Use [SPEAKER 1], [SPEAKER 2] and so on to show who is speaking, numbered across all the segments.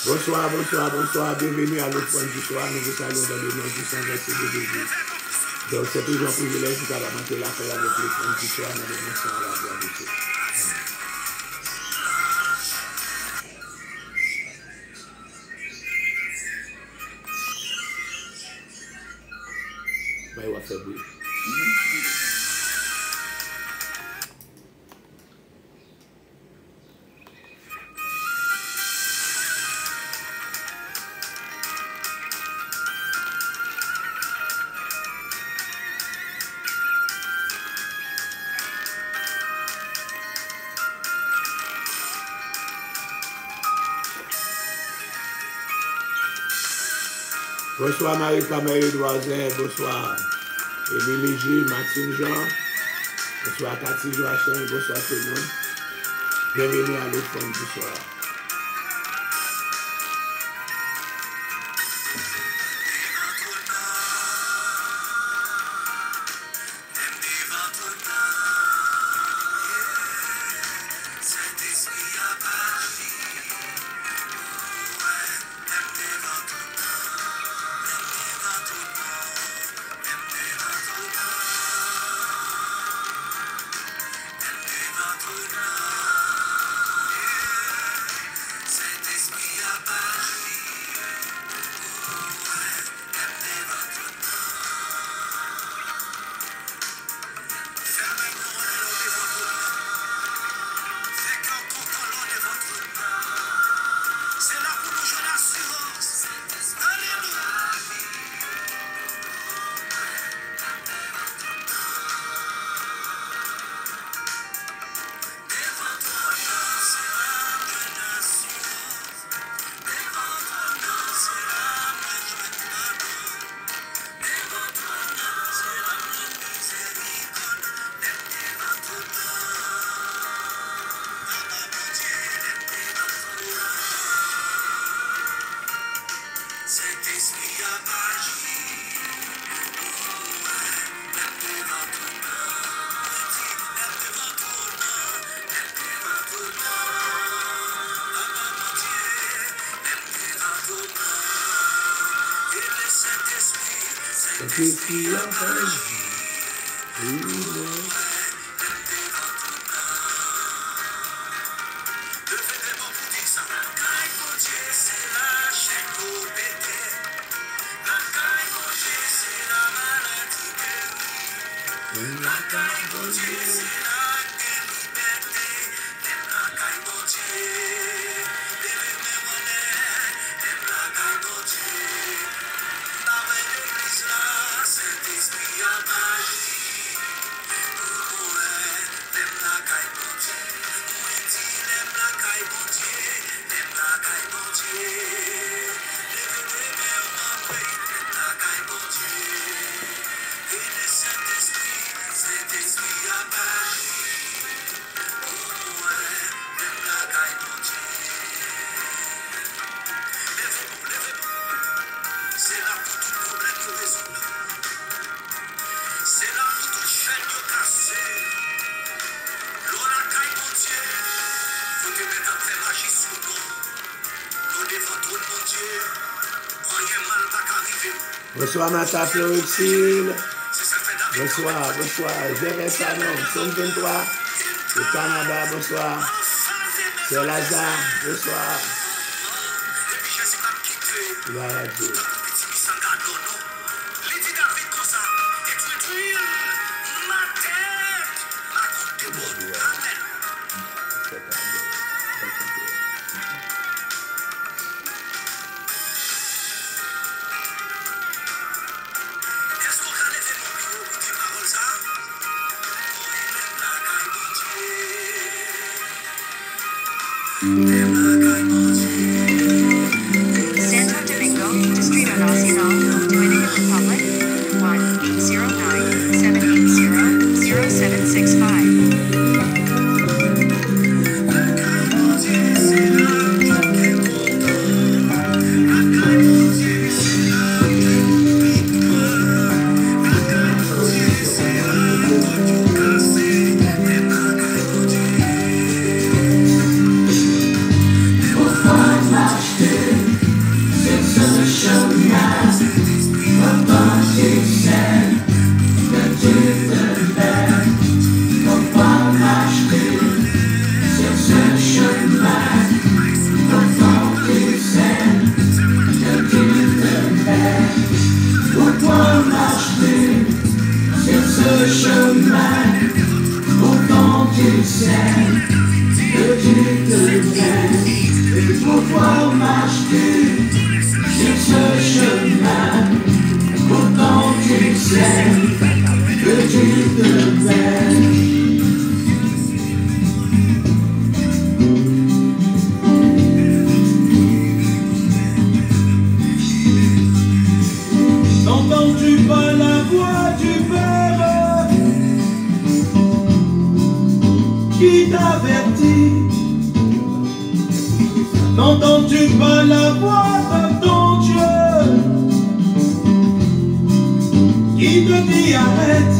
[SPEAKER 1] Bonsoir, bonsoir, bonsoir. Bienvenue à l'autre point du soir. Nous vous saluons dans le nom du Saint-Esprit de Jésus. Donc, c'est toujours un privilège de monter l'affaire avec le point du soir. Nous nous sommes à la gloire de Dieu. On va faire bruit. Bonsoir Marie-Camille Doiset, bonsoir Émilie Gilles, Maxime Jean, bonsoir Cathy Joachim, bonsoir tout le monde. Bienvenue à l'autre point du soir. Bonsoir Nata Florexile. Bonsoir, bonsoir. Jérémy Sanon, Somme 23. Le Canada, bonsoir. C'est Lazare, bonsoir. Gloire à Dieu.
[SPEAKER 2] Santo Domingo, Distrito Nacional, Dominican Republic, 1-09-780-0765.
[SPEAKER 3] N'entends-tu pas la voix du Père qui t'avertit? N'entends-tu pas la voix de ton Dieu qui te dit arrête?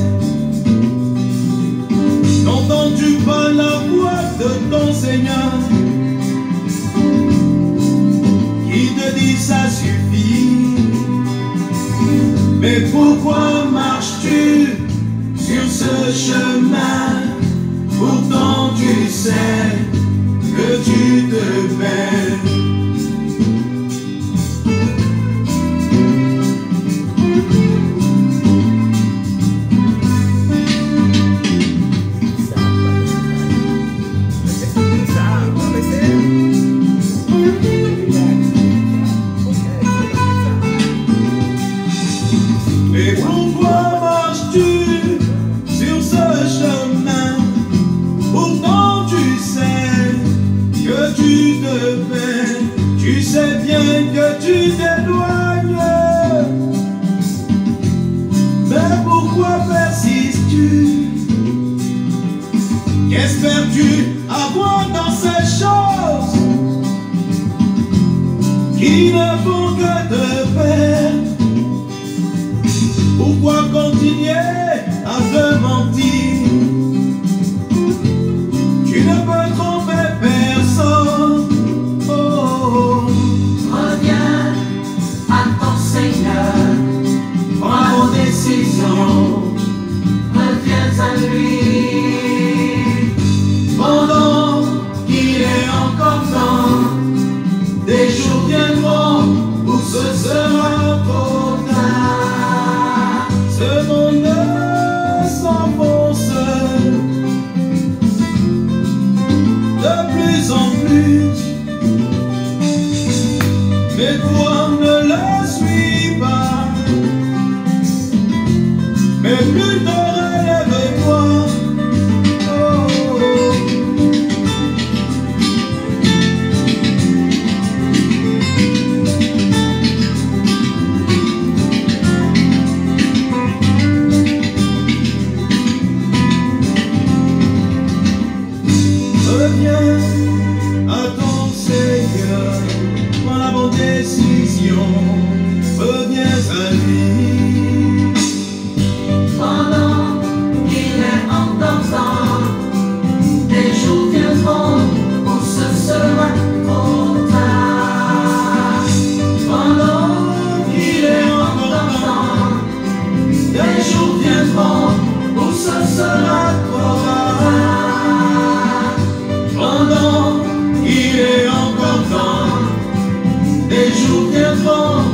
[SPEAKER 3] N'entends-tu pas la voix de ton Seigneur qui te dit ça suffit? Mais pourquoi marches-tu sur ce chemin? Pourtant tu sais que tu te perds. Mais pourquoi marches-tu sur ce chemin? Pourtant tu sais que tu te perds. Tu sais bien que tu t'éloignes. Mais pourquoi persistes-tu? Qu'espères-tu avoir dans ces choses qui ne font que te perdre? Pourquoi continuer à te mentir? Tu ne peux tromper personne. Oh, oh.
[SPEAKER 4] Reviens à ton Seigneur, prends vos décisions, reviens à lui. Pendant qu'il est encore temps, des jours viendront où ce sera trop tard.
[SPEAKER 3] Ce monde s'enfonce de plus en plus, mais toi ne le suis pas, mais plutôt relève-toi. Oh, oh. Reviens à ton Seigneur, prends la bonne décision, reviens à lui.
[SPEAKER 4] Pendant qu'il est encore temps, des jours viendront où ce sera trop tard. Pendant qu'il est encore temps, des jours viendront où ce sera trop tard.
[SPEAKER 3] Pendant qu'il est encore temps,
[SPEAKER 4] Des jours viendront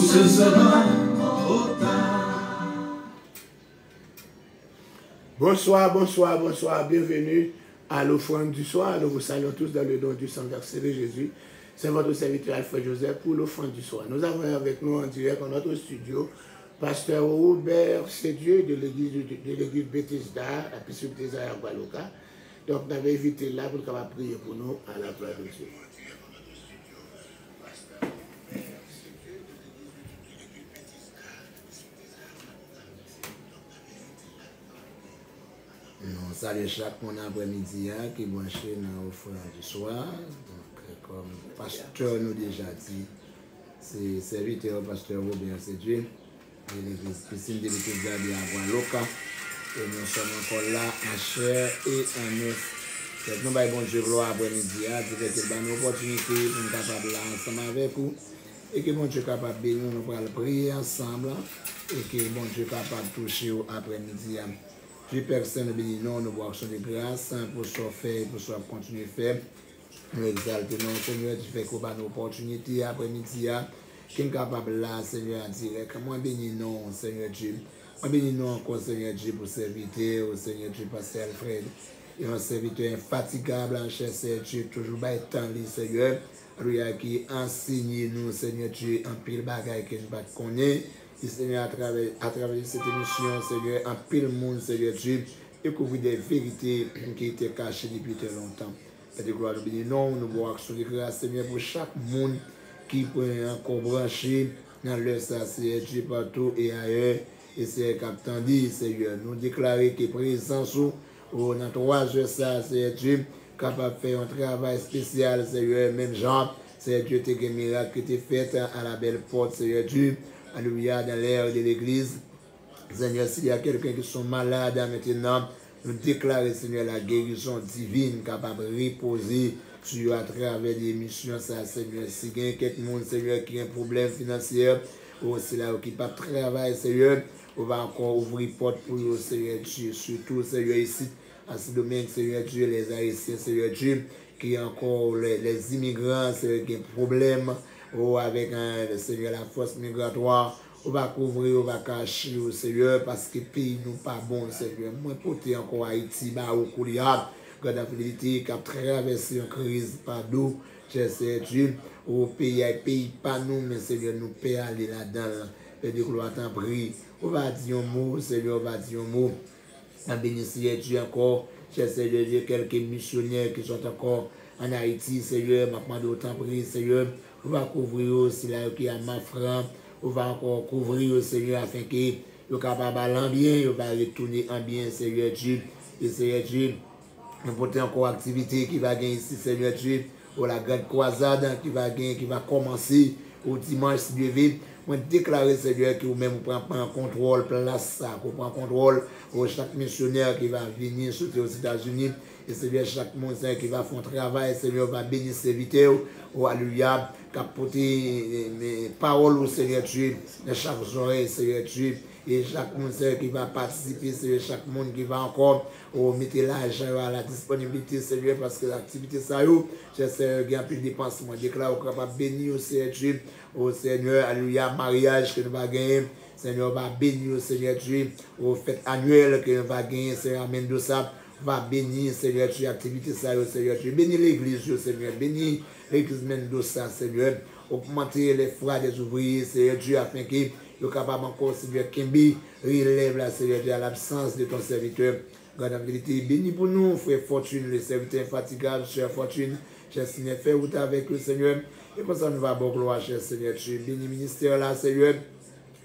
[SPEAKER 3] ce sera trop tard.
[SPEAKER 1] Bonsoir, bonsoir, bonsoir. Bienvenue à l'offrande du soir. Nous vous saluons tous dans le nom du sang versé de Jésus. C'est votre serviteur Alfred Joseph pour l'offrande du soir. Nous avons avec nous en direct dans notre studio Pasteur Robert Sédieu de l'église Bethesda, à Piscine Bethesda à Gualoka. Donc, nous avons invité là pour qu'on prier pour nous à la gloire de Dieu.
[SPEAKER 5] Nous saluons chaque monde après-midi qui est branché dans l'offrande du soir. Donc, comme le pasteur nous déjà dit, c'est serviteur pasteur Robert Sédieu de l'église Piscine de Bethesda à Gualoka. Et nous sommes encore là en chair et en œuf. Donc, nous avons bon Dieu gloire après-midi, dire qu'il y a une opportunité pour nous capables là ensemble avec vous. Et que bon Dieu est capable de bénir, nous allons prier ensemble. Et que bon Dieu est capable de toucher après-midi. Puis personne ne bénit, non, nous voyons de grâce pour ce fait, pour ce continuer à faire. Nous exaltons, Seigneur, tu fais qu'on a une opportunité après-midi. Qui est capable là, Seigneur, à dire, moi bénis non, Seigneur Dieu. Moi bénis non encore, Seigneur Dieu, pour serviteur, Seigneur Dieu, Pasteur Alfred. Et un serviteur infatigable, en cher Seigneur Dieu, toujours bas étant Seigneur. Alléluia, qui enseigne nous, Seigneur Dieu, en pile bagaille que nous ne connaissons. Et Seigneur, à travers cette émission, Seigneur, en pile monde, Seigneur Dieu, découvrir des vérités qui étaient cachées depuis très longtemps. Et de gloire, nous bénissons, non, nous voyons action de grâce, Seigneur, pour chaque monde qui peut encore brancher dans leur ça, Seigneur Dieu, partout et ailleurs. Et c'est Captain dit, Seigneur, nous déclarer que présence ou dans 3 heures, ça, Seigneur Dieu, capable de faire un travail spécial, Seigneur, même genre, Seigneur Dieu, tes miracles qui étaient faits à la belle porte, Seigneur Dieu. Alléluia, dans l'air de l'église. Seigneur, s'il y a quelqu'un qui sont malades maintenant, nous déclarons, Seigneur, la guérison divine capable de reposer sur à travers l'émission, ça, Seigneur. Si il y a quelqu'un, Seigneur, qui a un problème financier, ou c'est là qui pas travail, Seigneur, on va encore ouvrir porte pour eux, Seigneur Dieu. Surtout, Seigneur, ici, à ce domaine, Seigneur Dieu, les Haïtiens, Seigneur Dieu, qui ont encore les immigrants, Seigneur, qui ont des problèmes. Ou avec le Seigneur, la force migratoire, on va couvrir, on va cacher au Seigneur, parce que le pays nous pas bon, Seigneur. Moi, porter encore Haïti, au Kouliab, quand la fidélité qui a traversé une crise par nous, Seigneur Dieu, au pays pas nous, mais Seigneur, nous peut aller là-dedans. Père de gloire, t'en prie. On va dire un mot, Seigneur, on va dire un mot. En bénéficier Dieu encore, Seigneur Dieu, quelques missionnaires qui sont encore en Haïti, Seigneur, maintenant d'autant prie, Seigneur. On va couvrir aussi là qui a ma franc. On va encore couvrir, Seigneur, afin que le capable en bien, on va retourner en bien, Seigneur Dieu. Et Seigneur Dieu, nous portons encore activité qui va gagner ici, Seigneur Dieu, ou la grande croisade qui va gagner, qui va commencer au dimanche, si Dieu veut. On déclare, Seigneur, que vous-même prenez en contrôle, place ça, qu'on prend contrôle pour chaque missionnaire qui va venir sauter aux États-Unis. Et Seigneur, chaque monde qui va faire un travail, Seigneur, va bénir ses serviteurs. Oh, alléluia, capoter mes paroles au Seigneur Dieu, de chaque oreille, Seigneur Dieu. Et chaque monde qui va participer, Seigneur, chaque monde qui va encore mettre l'argent à la disponibilité, Seigneur, parce que l'activité, ça y est, Seigneur, il y a plus de dépenses. Moi, je déclare qu'on va bénir au Seigneur Dieu. Au Seigneur, alléluia, mariage que nous va gagner. Seigneur, va bénir au Seigneur Dieu. Aux fêtes annuelles que nous va gagner, Seigneur, amène de ça. Va bénir, Seigneur Dieu, activité ça, Seigneur Dieu. Bénis l'église, Seigneur. Bénis l'église Mendoza, Seigneur. Augmenter les froids des ouvriers, Seigneur Dieu, afin qu'ils soient capables encore, Seigneur Kimbi, relève la, Seigneur Dieu, à l'absence de ton serviteur. God en vérité, bénis pour nous, frère Fortune, le serviteur infatigable, cher Fortune, cher Seigneur, fais route avec le Seigneur. Et comme ça, nous va bon gloire, cher Seigneur Dieu. Bénis le ministère là, Seigneur.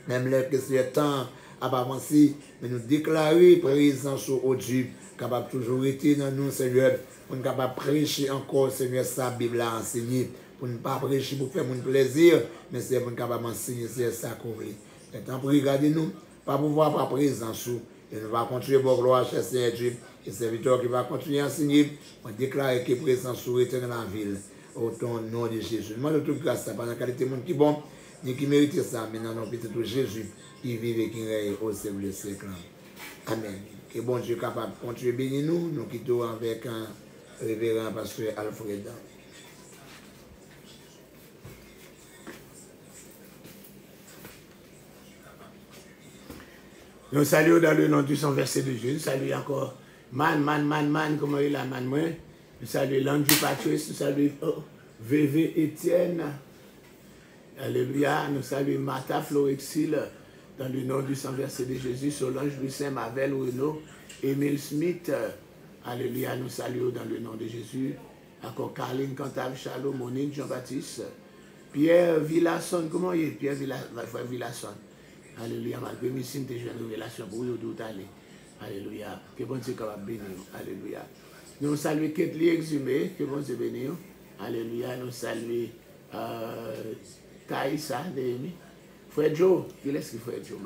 [SPEAKER 5] Même les que c'est temps à pas avancer, mais nous déclarer présence au Dieu, capable toujours être dans nous, Seigneur, pour nous capable prêcher encore, Seigneur, sa Bible à enseigner, pour ne pas prêcher pour faire mon plaisir, mais c'est pour nous capable enseigner, c'est ça qu'on veut. Et tant pour regarder nous, pas pouvoir, pas présence, et nous va continuer bon gloire, cher Seigneur Dieu, et serviteur qui va continuer à enseigner, on déclare que présence est dans la ville, au nom de Jésus. Nous demandons toute grâce, par la qualité de monde qui est bon, ni qui mérite ça, mais dans notre petit Jésus, qui vit et qui règne au siècle des siècles. Amen. Que bon Dieu capable de continuer à bénir nous, nous quittons avec un révérend pasteur Alfred.
[SPEAKER 1] Nous saluons dans le nom du sang versé de Jésus. Nous saluons encore Man, comment il a man, moi. Nous saluons Landry Patrice, nous saluons VV Etienne. Alléluia. Nous saluons Martha Florexil, dans le nom du sang versé de Jésus. Solange Lucin, Mavel Renaud, Emile Smith. Alléluia. Nous saluons dans le nom de Jésus. Encore Carline Cantave, Charlot, Monique, Jean-Baptiste. Pierre Villasson, comment il est? Pierre Villasson. Alléluia. Malgré Missine, tu as une révélation pour vous d'où aller. Alléluia. Que bon Dieu capable bénir. Alléluia. Nous saluons Ketli Exhumé. Que bon Dieu bénir. Alléluia. Nous saluons Taïsa, Néhémie. Frère Joe. Qui est-ce que Frère Joe?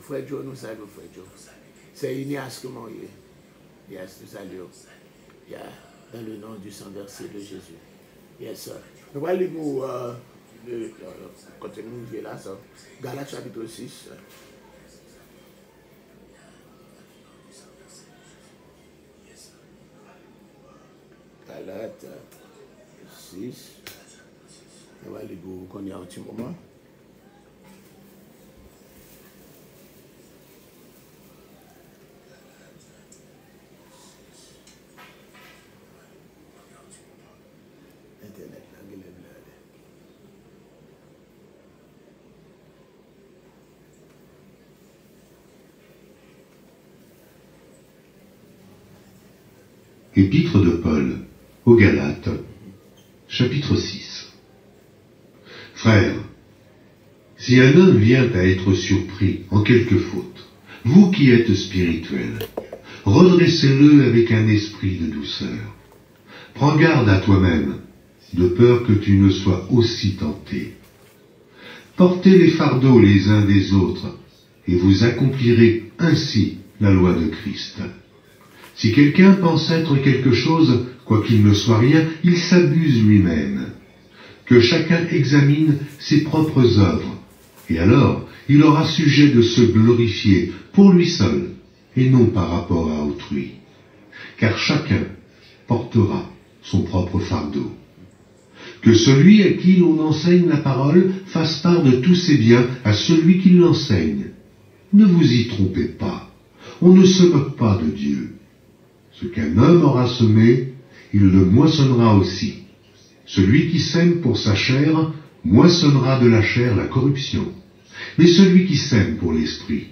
[SPEAKER 1] Frère Joe, nous saluons Frère Joe. C'est Ignace, comment il est? Yes, nous saluons. Yeah. Dans le nom du sang versé de Jésus. Yes, sir. Nous allons lire pour continuer là, ça. Galates chapitre 6. Galates 6. On va aller pour qu'on y a un petit moment. Internet, là, il est là.
[SPEAKER 6] Épître de Paul aux Galates, chapitre 6. Frères, si un homme vient à être surpris en quelque faute, vous qui êtes spirituels, redressez-le avec un esprit de douceur. Prends garde à toi-même, de peur que tu ne sois aussi tenté. Portez les fardeaux les uns des autres, et vous accomplirez ainsi la loi de Christ. Si quelqu'un pense être quelque chose, quoiqu'il ne soit rien, il s'abuse lui-même. Que chacun examine ses propres œuvres, et alors il aura sujet de se glorifier pour lui seul, et non par rapport à autrui. Car chacun portera son propre fardeau. Que celui à qui l'on enseigne la parole fasse part de tous ses biens à celui qui l'enseigne. Ne vous y trompez pas, on ne se moque pas de Dieu. Ce qu'un homme aura semé, il le moissonnera aussi. Celui qui sème pour sa chair, moissonnera de la chair la corruption. Mais celui qui sème pour l'esprit,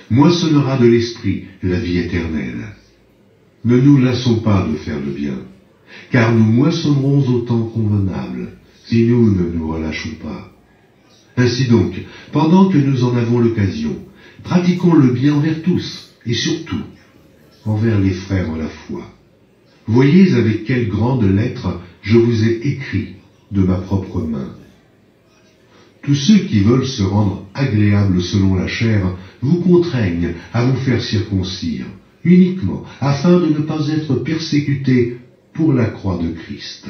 [SPEAKER 6] moissonnera de l'esprit la vie éternelle. Ne nous lassons pas de faire le bien, car nous moissonnerons au temps convenable, si nous ne nous relâchons pas. Ainsi donc, pendant que nous en avons l'occasion, pratiquons le bien envers tous, et surtout, envers les frères en la foi. Voyez avec quelle grande lettre je vous ai écrit de ma propre main. Tous ceux qui veulent se rendre agréables selon la chair vous contraignent à vous faire circoncire, uniquement afin de ne pas être persécutés pour la croix de Christ.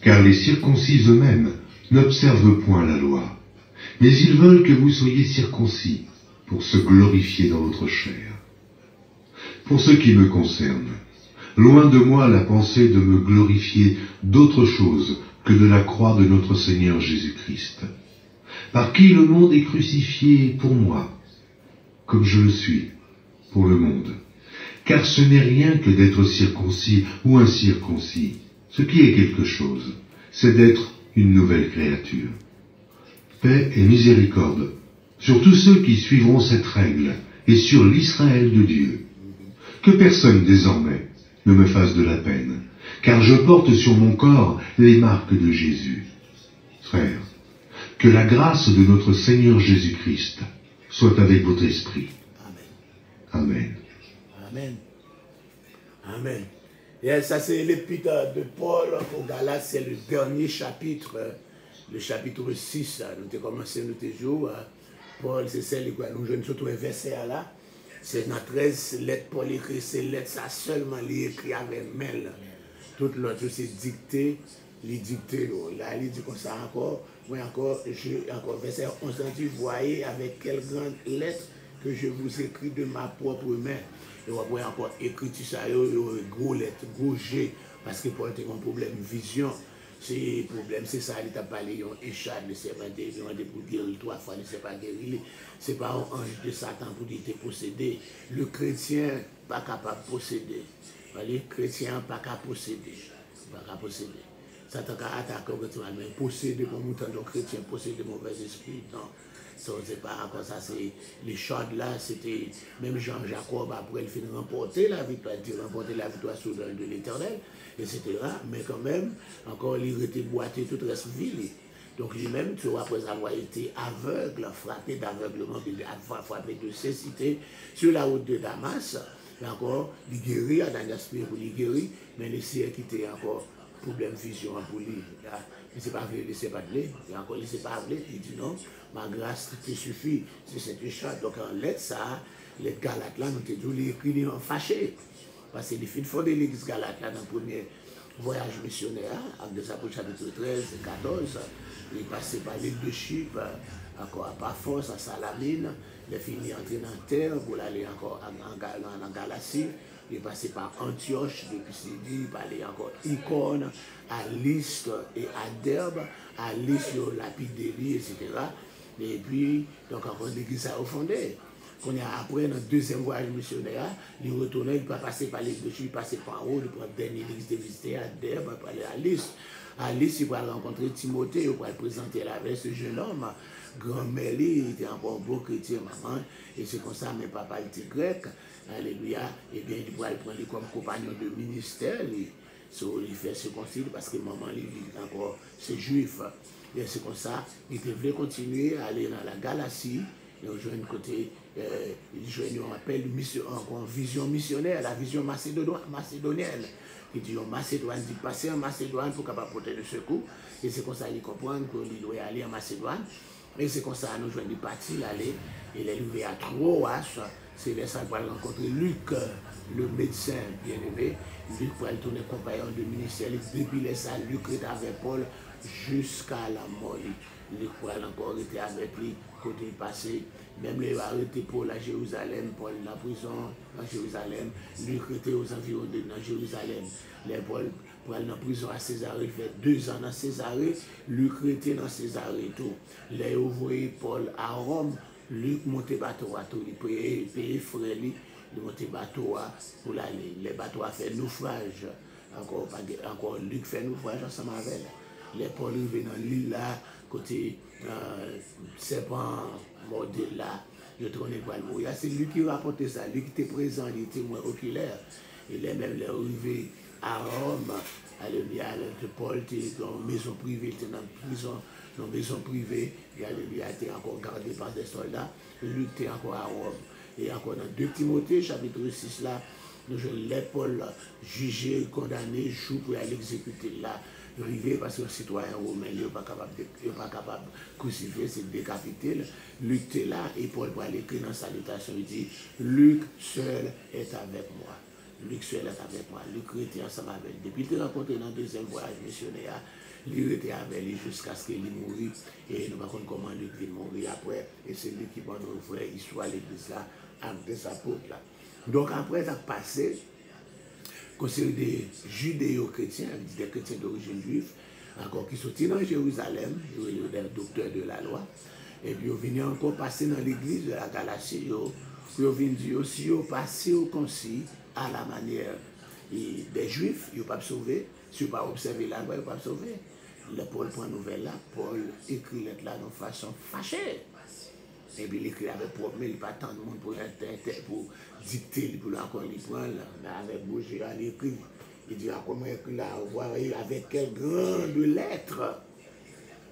[SPEAKER 6] Car les circoncis eux-mêmes n'observent point la loi, mais ils veulent que vous soyez circoncis pour se glorifier dans votre chair. Pour ce qui me concerne, loin de moi la pensée de me glorifier d'autre chose que de la croix de notre Seigneur Jésus-Christ, par qui le monde est crucifié pour moi, comme je le suis pour le monde. Car ce n'est rien que d'être circoncis ou incirconcis. Ce qui est quelque chose, c'est d'être une nouvelle créature. Paix et miséricorde sur tous ceux qui suivront cette règle et sur l'Israël de Dieu. Que personne désormais ne me fasse de la peine, car je porte sur mon corps les marques de Jésus. Frères, que la grâce de notre Seigneur Jésus-Christ soit avec votre esprit. Amen.
[SPEAKER 1] Amen. Amen. Et ça, c'est l'épître de Paul aux Galates, c'est le dernier chapitre, le chapitre 6. Nous avons commencé notre jour. Paul, c'est celle que nous jouons surtout un verset là. C'est notre 13 lettres, Paul écrit ces lettres, ça seulement les écrit avec mail. Tout l'autre, c'est dicté, les dictés. Là, il dit comme ça encore, oui, encore, verset 11, dit, voyez avec quelle grande lettre que je vous écris de ma propre main. Et on voit encore écrit tout ça, gros lettres, gros G, parce que Paul a un problème de vision. c'est problème, c'est ça, il t'a parlé, il y a un échad, il s'est pas demandé pour guérir 3 fois, il ne s'est pas guéri. C'est pas un ange de Satan pour dire qu'il est possédé. Le chrétien pas capable de posséder. Le chrétien pas capable de posséder. Pas capable de posséder. Satan a attaqué mais posséder pour monter le chrétien, posséder mauvais esprit. Non. Ça, c'est pas comme ça, c'est les chants là, c'était même Jean-Jacob après il finit remporter la victoire sous l'œil de l'Éternel, etc. Mais quand même, encore il était boité tout reste ville. Donc lui-même, tu vois, après avoir été aveugle, frappé d'aveuglement, il a frappé de cécité sur la route de Damas, et encore, il guérit, à dernier aspect pour lui guérir, mais il s'est quitté encore problème vision pour lui. Il ne s'est pas voulu, il ne s'est pas voulu, et encore il ne s'est pas voulu, il dit non, ma grâce te suffit, c'est cette charte. Donc en lettre ça, les Galates là, nous avons dit, écrit en fâché, parce que les filles fondent l'église Galate là dans le premier voyage missionnaire, avec des apôtres chapitre 13 et 14, il est passé par l'île de Chypre, encore à Paphos, à Salamine, il est fini entrer dans la terre pour aller encore en Galatie. Il est passé par Antioche, depuis Sidi, il allait encore Icône, à Lystre et à Derbe, à Lystre, Lapidérie, etc. Et puis, donc encore l'église a refondé. Qu'on a après, dans le deuxième voyage missionnaire, il retournait, il ne pas passer par l'église de Chine, il passait par en haut, il prend la dernière église de visiter à Derbe, il aller à Lystre. À Lystre, il va rencontrer Timothée, il va le présenter avec ce jeune homme. Grand-mère, il était encore un beau chrétien, maman, et c'est comme ça, mes papas étaient grecs, alléluia, et bien il va le prendre comme compagnon de ministère, il fait ce concile parce que maman, il vit encore, c'est juif, et c'est comme ça, il devait continuer à aller dans la Galatie, et rejoindre côté, on appelle encore vision missionnaire, la vision macédonienne, qui dit en Macédoine, dit passer en Macédoine pour capable porter le secours, et c'est comme ça qu'il comprend qu'il doit aller en Macédoine. Et c'est comme ça, nous jouons des parties, aller, il est arrivé à Troas, c'est là ça qu'il va rencontrer Luc, le médecin bien-aimé. Luc va tourner compagnon de ministère, depuis les salles, Luc était avec Paul jusqu'à la mort. Luc va encore été avec lui, côté passé, même les arrêté Paul à Jérusalem, Paul la prison à Jérusalem, Luc était aux environs de Jérusalem. Les Paul pour aller dans la prison à Césarée, il fait 2 ans dans Césarée, Luc était dans Césarée tout. Les envoyé Paul à Rome, Luc montait bateau à tout, il payait frère, il montait bateau pour aller. Les bateaux a fait naufrage, encore Luc fait naufrage ensemble avec. Les Paul arrivent dans l'île là, côté serpent mordé là, il tourné pour le mourir. C'est lui qui rapportait ça, lui qui était présent, il était témoin oculaire. Il est même arrivé à Rome, alléluia, Paul était dans une maison privée, il était dans une maison privée, et alléluia, était encore gardé par des soldats, lui était encore à Rome. Et encore dans 2 Timothée, chapitre 6 là, nous les Paul jugé, condamné, joue pour aller exécuter là, arrivé parce que le citoyen romain n'est pas capable de crucifier, c'est décapité. Luc était là, et Paul va l'écrire dans salutation, il dit, Luc seul est avec moi. Luc seul est avec moi, Luc était ensemble avec lui. Depuis qu'il était rencontré dans le 2e voyage missionnaire, Luc était avec lui jusqu'à ce qu'il mourût. Et nous ne savons pas comment Luc est mort après. Et c'est lui qui va nous ouvrir l'histoire de l'église là, avec des apôtres là. Donc après, ça a passé, concernant des judéo-chrétiens, des chrétiens d'origine juive, encore qui sont dans Jérusalem, des docteurs de la loi. Et puis ils viennent encore passer dans l'église de la Galatie, ils viennent dire aussi, ils passent au concile à la manière des juifs, ils ne peuvent pas sauver. Si vous ne pas observer la loi, ils ne peuvent pas sauver. Le Paul prend nouvelle là, Paul écrit là de façon fâchée. Et puis il écrit avec propre, mais il n'y a pas tant de monde pour dicter, pour encore il prend là, avec bouger, il écrit. Il dit comment écrit là, voir avec quelle grande lettre.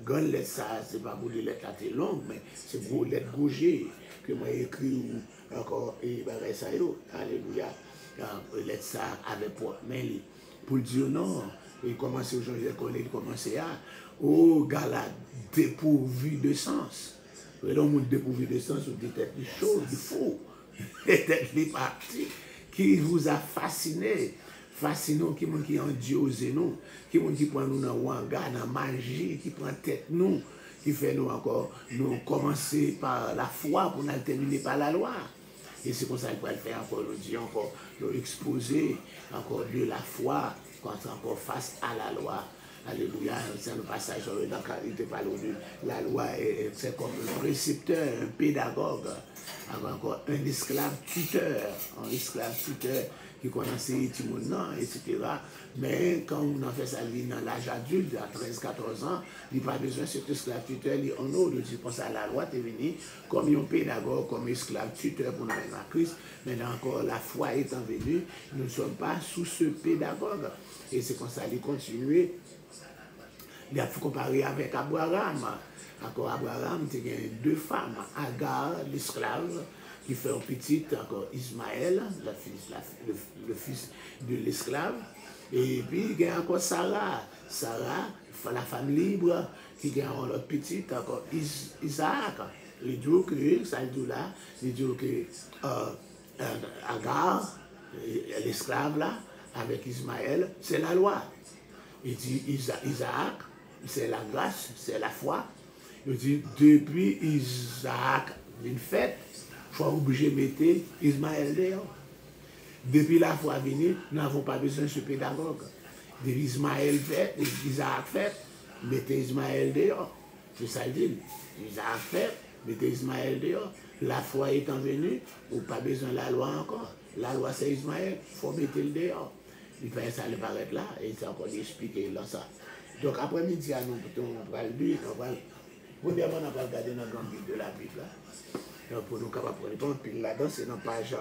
[SPEAKER 1] Grande lettre, ça, c'est pas pour des lettres là, c'est long, mais c'est pour lettres bougées que moi écrit ou encore, et ça, alléluia. Lettre ça avec propre, mais pour dire non, il commence au changer d'école, il commence à, oh, Galate, dépourvu de sens. Et donc, on dépourvu de sens, on dit des choses, du fou, des parties qui vous a fasciné, fascinant, qui est endiosé nous, qui prend nous dans wanga, dans la magie, qui prend tête nous, qui fait nous encore, nous commencer par la foi pour nous terminer par la loi. Et c'est comme ça qu'il va le faire encore, nous dit encore, nous exposer encore de la foi, quand encore face à la loi. Alléluia, c'est un passage dans il te parle de la loi, c'est comme un précepteur, un pédagogue, encore un esclave tuteur qui connaissait tout le monde, etc. Mais quand on a fait sa vie dans l'âge adulte, à 13-14 ans, il n'a pas besoin de cet esclave tuteur, il est en ordre. Je pense à la loi, tu es venu comme un pédagogue, comme un esclave tuteur pour nous mettre en Christ. Maintenant encore, la foi étant venue, nous ne sommes pas sous ce pédagogue. Et c'est comme ça qu'il continue. Il a comparé avec Abraham. Encore Abraham, il y a deux femmes, Agar, l'esclave, qui fait un petit, encore Ismaël, le fils de l'esclave. Et puis il y a encore Sarah, la femme libre, qui a un autre petit, encore Isaac. Il dit que, ça dit là, il dit que Agar, l'esclave là, avec Ismaël, c'est la loi. Il dit Isaac, c'est la grâce, c'est la foi. Il dit, depuis Isaac, une fête, il faut obligé de mettre Ismaël dehors. Depuis la foi venue, nous n'avons pas besoin de ce pédagogue. Depuis Ismaël fait, Isaac fait, mettez Ismaël dehors. C'est ça qu'il dit. Isaac fait, mettez Ismaël dehors. La foi étant venue, ou pas besoin de la loi encore. La loi c'est Ismaël, il faut mettre le dehors. Il fait ça, il paraît là, et c'est encore expliqué là ça. Donc après-midi, nous va le lire, premièrement, on va regarder dans le grand livre de la Bible. Donc pour nous capables de prendre pile là-dedans, c'est dans page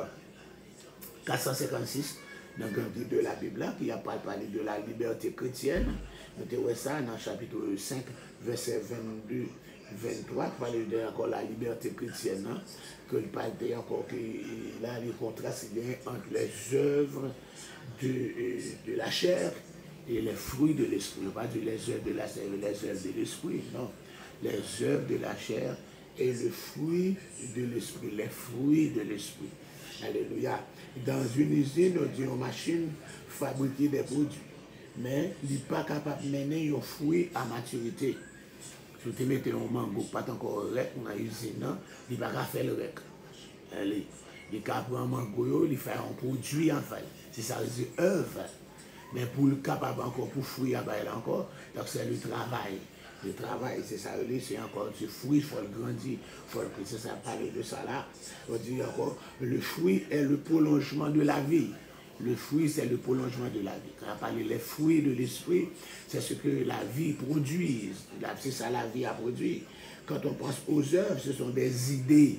[SPEAKER 1] 456 dans le grand livre de la Bible qui a parlé de la liberté chrétienne. Nous avons ça dans le chapitre 5, verset 22. 23, qui parle de encore la liberté chrétienne, hein, que il parle encore qu'il a les contrastes entre les œuvres de la chair et les fruits de l'esprit. Pas de les œuvres de la chair et les œuvres de l'esprit, non. Les œuvres de la chair et le fruit de l'esprit, les fruits de l'esprit. Alléluia. Dans une usine, on dit une machine fabriquer des produits, mais il n'est pas capable de mener un fruit à maturité. Si vous mettez un mango, pas encore rec, on a usine, il ne va pas faire le rec. Il va prendre un mango, il fait un produit en fait. C'est ça, c'est œuvre. Mais pour le capable encore, pour fruit, encore, donc c'est le travail. Le travail, c'est ça, c'est encore du fruit, il faut le grandir, il faut le c'est ça, parler de ça là. On dit encore, le fruit est le prolongement de la vie. Le fruit, c'est le prolongement de la vie. Quand on parle des fruits de l'esprit, c'est ce que la vie produit. C'est ça la vie a produit. Quand on pense aux œuvres, ce sont des idées,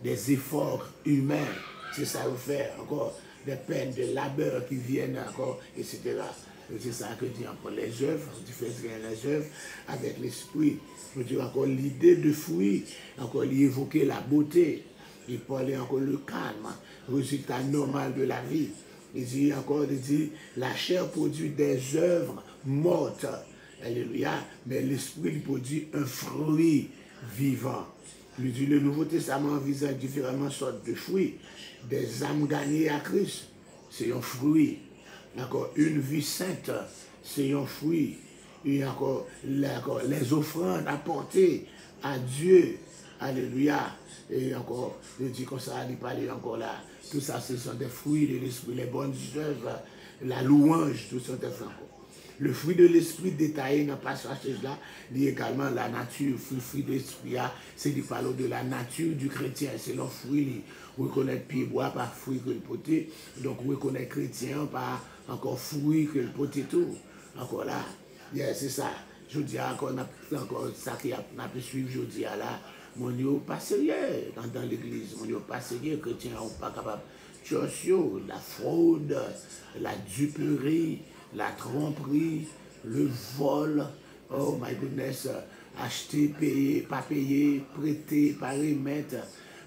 [SPEAKER 1] des efforts humains. C'est ça vous fait encore des peines, des labeurs qui viennent encore, etc. C'est ça que dit encore les œuvres, tu fais les œuvres avec l'esprit. Je dis encore l'idée de fruit, encore évoquer la beauté, il parlait encore le calme, résultat normal de la vie. Il dit encore, il dit, la chair produit des œuvres mortes, alléluia, mais l'esprit produit un fruit vivant. Il dit, le Nouveau Testament envisage différentes sortes de fruits, des âmes gagnées à Christ, c'est un fruit. Encore une vie sainte, c'est un fruit. Et encore les offrandes apportées à Dieu, alléluia. Et encore, je dis comme ça, il parlait encore là. Tout ça, ce sont des fruits de l'esprit, les bonnes œuvres, la louange, tout ça, des fruits. Le fruit de l'esprit détaillé dans le passage-là, il y a également la nature. Le fruit de l'esprit, c'est de parler de la nature du chrétien. C'est le fruit, reconnaître pied bois par fruit que le poté. Donc, reconnaître chrétien par encore fruit que le poté tout. Encore là, c'est ça. Je dis encore ça qui a pu suivre, je dis là. Mon Dieu, pas sérieux dans l'église. Mon Dieu, pas sérieux. Les chrétiens ne sont pas capables de la fraude, la duperie, la tromperie, le vol. Oh my goodness. Acheter, payer, pas payer, prêter, pas remettre,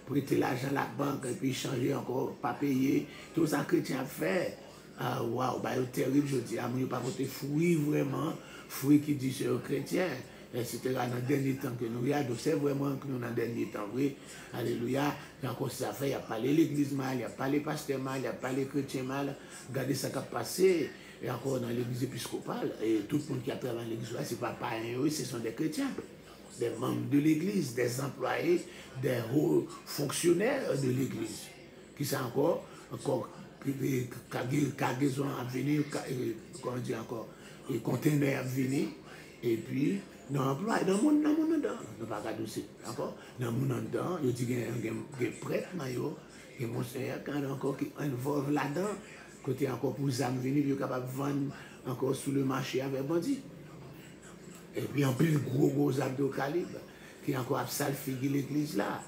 [SPEAKER 1] prêter l'argent à la banque et puis changer encore, pas payer. Tout ça, chrétien fait. Ah, waouh, bah, c'est terrible, je dis. Il n'y a pas de fruit vraiment, fruit qui dit c'est un chrétien. Etc. Dans le dernier temps que nous regardons, c'est vraiment que nous dans le dernier temps, oui, alléluia, encore ça fait, il n'y a pas l'église mal, il n'y a pas les pasteurs mal, il n'y a pas les chrétiens mal, regardez ça qui a passé, et encore dans l'église épiscopale, et tout le monde qui a travaillé dans l'église, ce n'est pas pareil, oui, ce sont des chrétiens, des membres de l'église, des employés, des hauts fonctionnaires de l'église, qui sont encore cargaison à venir, comment dire encore, et conteneur vini, et puis, dans l'emploi, dans le monde dedans, nous pas qu'à doucer, d'accord? Dans le monde dedans, il dit qu'il y a un prêtre, et mon seigneur, quand il y a encore qui involve là-dedans, côté encore pour les âmes venir, il est capable de vendre encore sur le marché avec bandit. Et puis, en plus, gros âmes de calibre, qui encore a salfigué l'église là.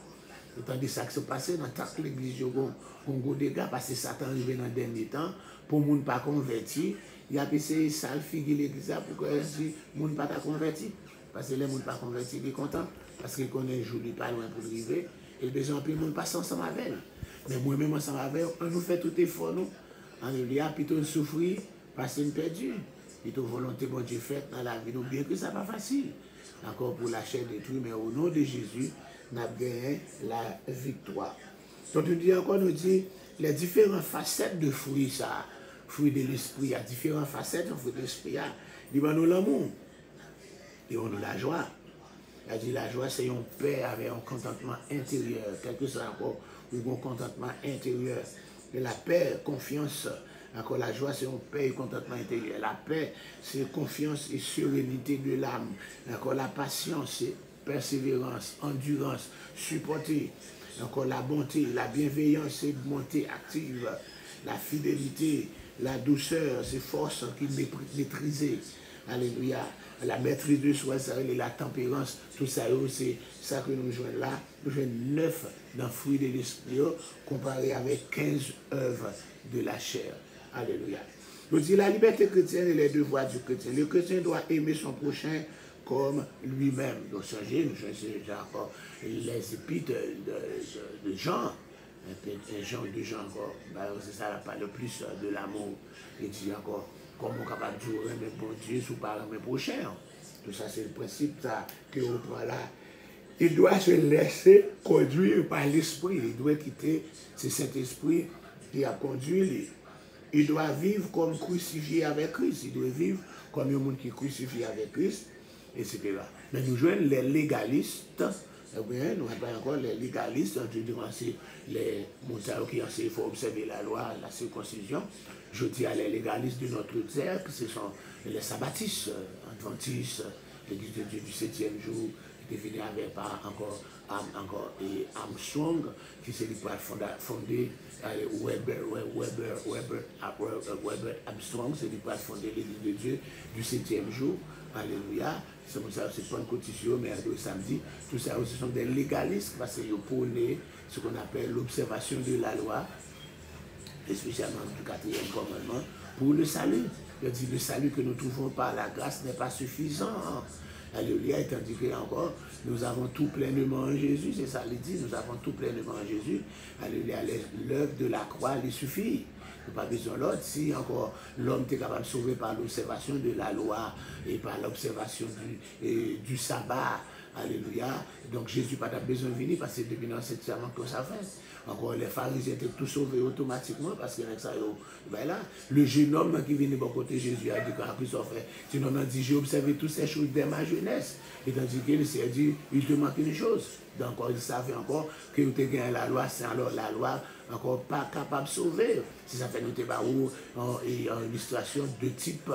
[SPEAKER 1] Autant de ça qui se passe dans toute l'église, il y a un gros dégât, parce que Satan arrive dans le dernier temps, pour les gens pas convertis, il a essayé de salfiguer l'église là pour que les gens ne pas convertis. Parce que les gens ne pas convertis, ils sont contents, parce qu'ils connaissent un jour, ils pas loin pour arriver, et les gens ne passent ensemble avec eux. Mais moi-même ensemble avec eux, on nous fait tout effort, nous. Alléluia, plutôt nous souffrir, parce qu'on perdu. Plutôt volonté, bon Dieu, faite dans la vie, nous, bien que ça n'est pas facile. Encore pour la chair détruite, mais au nom de Jésus, nous avons gagné la victoire. Donc, nous dit encore, nous dit, les différentes facettes de fruits, ça, fruits de l'esprit, il y a différentes facettes de fruits de l'esprit. Il dit, nous l'amour, et on nous la joie. Il dit, la joie, c'est une paix avec un contentement intérieur, quel que soit encore, ou un contentement intérieur. Et la paix, confiance, encore la joie, c'est une paix et contentement intérieur. La paix, c'est confiance et sérénité de l'âme. Encore la patience, c'est persévérance, endurance, supporter. Encore la bonté, la bienveillance, c'est bonté active. La fidélité, la douceur, c'est force qui maîtriser. Alléluia. La maîtrise de soi, ça et la tempérance, tout ça, c'est ça que nous jouons là. Nous jouons 9 dans le fruit de l'esprit, comparé avec 15 œuvres de la chair. Alléluia. Nous dit la liberté chrétienne et les devoirs du chrétien. Le chrétien doit aimer son prochain comme lui-même. Donc, changer, nous changeons encore les épîtres de Jean. Jean encore, c'est ça, pas le plus de l'amour. Il dit encore, comment on est capable de jouer mes bon Dieu sous par mes prochains. Tout ça, c'est le principe que on prend là. Il doit se laisser conduire par l'esprit. Il doit quitter ce Saint-Esprit qui a conduit lui. Il doit vivre comme crucifié avec Christ. Il doit vivre comme un monde qui est crucifié avec Christ, etc. Mais nous jouons les légalistes. Eh bien, nous n'avons pas encore les légalistes. C'est les montagnards qui enseignent, il faut observer la loi, la circoncision. Je dis à les légalistes de notre terre, que ce sont les sabbatistes, adventistes, l'église de Dieu du 7e jour, qui est venu avec encore Armstrong, qui s'est fondé Weber Armstrong, c'est lui qui a fondé l'église de Dieu du 7e jour. Alléluia. C'est pour ça que c'est pas une cotisation, mais le samedi. Tout ça aussi sont des légalistes parce qu'ils prônent ce qu'on appelle l'observation de la loi, spécialement du 4e commandement, pour le salut. Il dit le salut que nous trouvons par la grâce n'est pas suffisant. Alléluia, et tandis que encore, nous avons tout pleinement en Jésus, c'est ça, il dit, nous avons tout pleinement en Jésus. Alléluia, l'œuvre de la croix lui suffit. Il n'y a pas besoin de l'autre. Si encore l'homme est capable de sauver par l'observation de la loi et par l'observation du sabbat, alléluia, donc Jésus n'a pas besoin de venir parce que depuis dans cette semaine que ça fait. Encore les pharisiens étaient tous sauvés automatiquement parce que ça, ben là, le jeune homme qui venait de côté Jésus a dit quand Christophe, sinon on a dit j'ai observé toutes ces choses dès ma jeunesse. Et tandis que le Seigneur dit il te manque une chose. Donc il savait encore que vous avez gagné la loi, c'est alors la loi encore pas capable de sauver. Si ça fait noter par où en illustration de type,